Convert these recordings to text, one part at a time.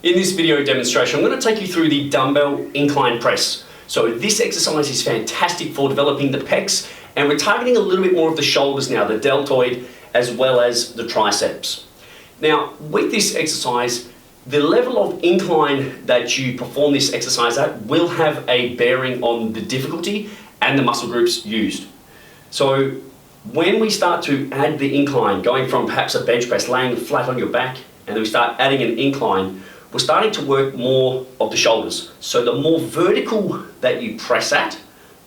In this video demonstration, I'm going to take you through the dumbbell incline press. So this exercise is fantastic for developing the pecs, and we're targeting a little bit more of the shoulders now, the deltoid, as well as the triceps. Now, with this exercise, the level of incline that you perform this exercise at will have a bearing on the difficulty and the muscle groups used. So when we start to add the incline, going from perhaps a bench press, laying flat on your back, and then we start adding an incline, we're starting to work more of the shoulders. So the more vertical that you press at,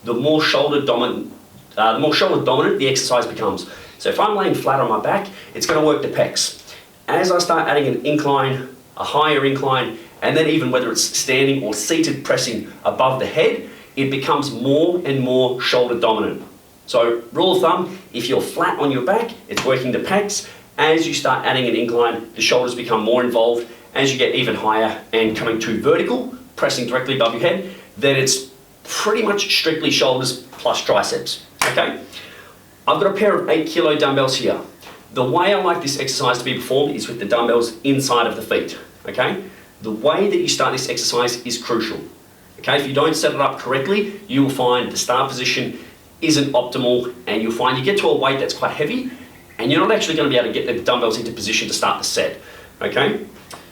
the more shoulder dominant the exercise becomes. So if I'm laying flat on my back, it's going to work the pecs. As I start adding an incline, a higher incline, and then even whether it's standing or seated pressing above the head, it becomes more and more shoulder dominant. So rule of thumb, if you're flat on your back, it's working the pecs. As you start adding an incline, the shoulders become more involved. As you get even higher and coming to vertical, pressing directly above your head, then it's pretty much strictly shoulders plus triceps, okay? I've got a pair of 8 kilo dumbbells here. The way I like this exercise to be performed is with the dumbbells inside of the feet, okay? The way that you start this exercise is crucial, okay? If you don't set it up correctly, you will find the start position isn't optimal, and you'll find you get to a weight that's quite heavy, and you're not actually going to be able to get the dumbbells into position to start the set, okay?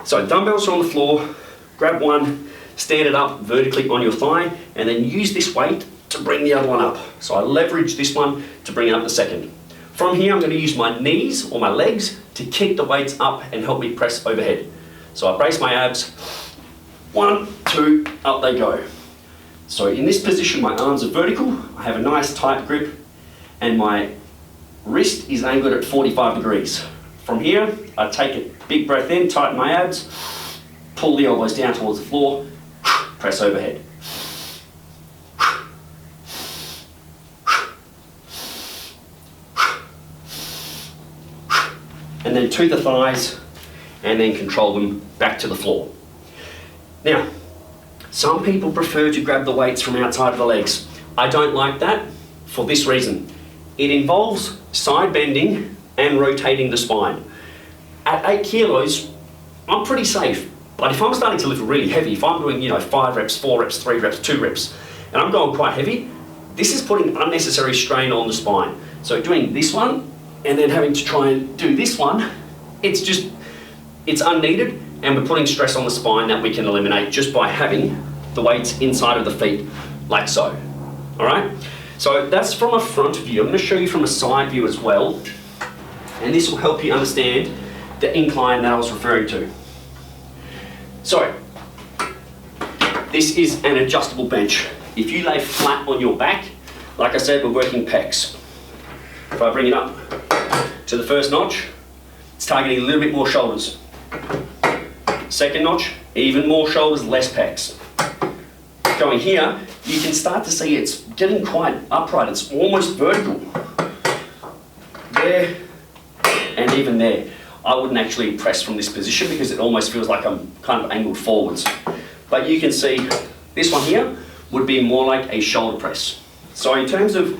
So dumbbells are on the floor, grab one, stand it up vertically on your thigh, and then use this weight to bring the other one up. So I leverage this one to bring up the second. From here, I'm going to use my knees or my legs to kick the weights up and help me press overhead. So I brace my abs, 1, 2, up they go. So in this position, my arms are vertical, I have a nice tight grip, and my wrist is angled at 45 degrees. From here, I take a big breath in, tighten my abs, pull the elbows down towards the floor, press overhead. And then to the thighs, and then control them back to the floor. Now, some people prefer to grab the weights from outside of the legs. I don't like that for this reason. It involves side bending and rotating the spine. At 8 kilos, I'm pretty safe. But if I'm starting to lift really heavy, if I'm doing 5 reps, 4 reps, 3 reps, 2 reps, and I'm going quite heavy, this is putting unnecessary strain on the spine. So doing this one, and then having to try and do this one, it's unneeded, and we're putting stress on the spine that we can eliminate just by having the weights inside of the feet, like so. All right? So that's from a front view. I'm going to show you from a side view as well, and this will help you understand the incline that I was referring to. So, this is an adjustable bench. If you lay flat on your back, like I said, we're working pecs. If I bring it up to the first notch, it's targeting a little bit more shoulders. Second notch, even more shoulders, less pecs. Going here, you can start to see it's getting quite upright. It's almost vertical. There, and even there. I wouldn't actually press from this position because it almost feels like I'm kind of angled forwards. But you can see this one here would be more like a shoulder press. So in terms of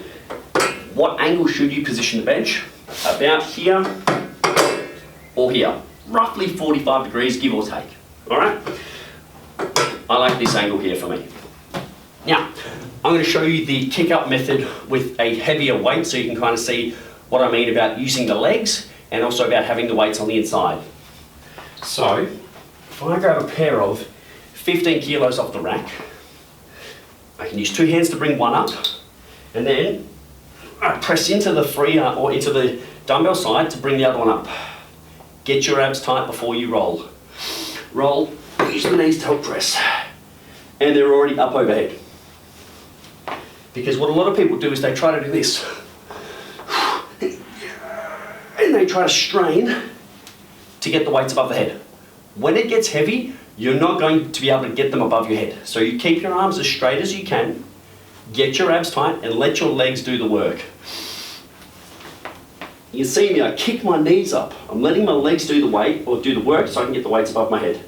what angle should you position the bench, about here or here, roughly 45 degrees, give or take. All right? I like this angle here for me. Now, I'm going to show you the kick-up method with a heavier weight so you can kind of see what I mean about using the legs and also about having the weights on the inside. So, if I grab a pair of 15 kilos off the rack, I can use 2 hands to bring one up, and then I press into the or into the dumbbell side to bring the other one up. Get your abs tight before you roll. Roll, use the knees to help press, and they're already up overhead. Because what a lot of people do is they try to do this. And they try to strain to get the weights above the head. When it gets heavy, you're not going to be able to get them above your head. So you keep your arms as straight as you can, get your abs tight, and let your legs do the work. You can see me, I kick my knees up. I'm letting my legs do the weight, or do the work, so I can get the weights above my head.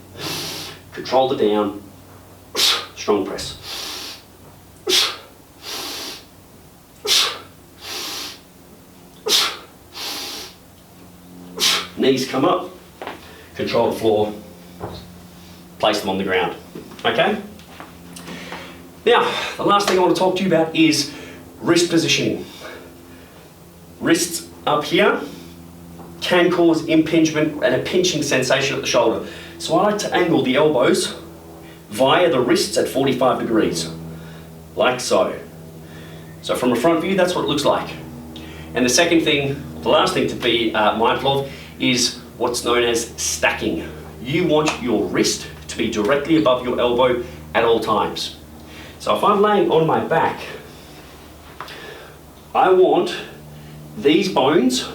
Control the down, strong press. Knees come up, control the floor, place them on the ground. Okay? Now, the last thing I want to talk to you about is wrist positioning. Wrists up here can cause impingement and a pinching sensation at the shoulder. So I like to angle the elbows via the wrists at 45 degrees, like so. So from a front view, that's what it looks like. And the second thing, the last thing to be mindful of is what's known as stacking. You want your wrist to be directly above your elbow at all times. So if I'm laying on my back, I want these bones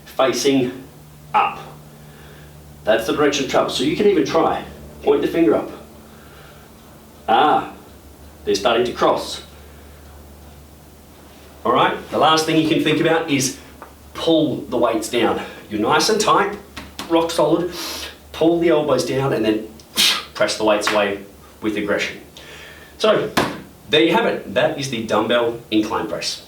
facing up. That's the direction of travel. So you can even try. Point the finger up. Ah, they're starting to cross. All right, the last thing you can think about is pull the weights down. You're nice and tight, rock solid. Pull the elbows down and then press the weights away with aggression. So, there you have it. That is the dumbbell incline press.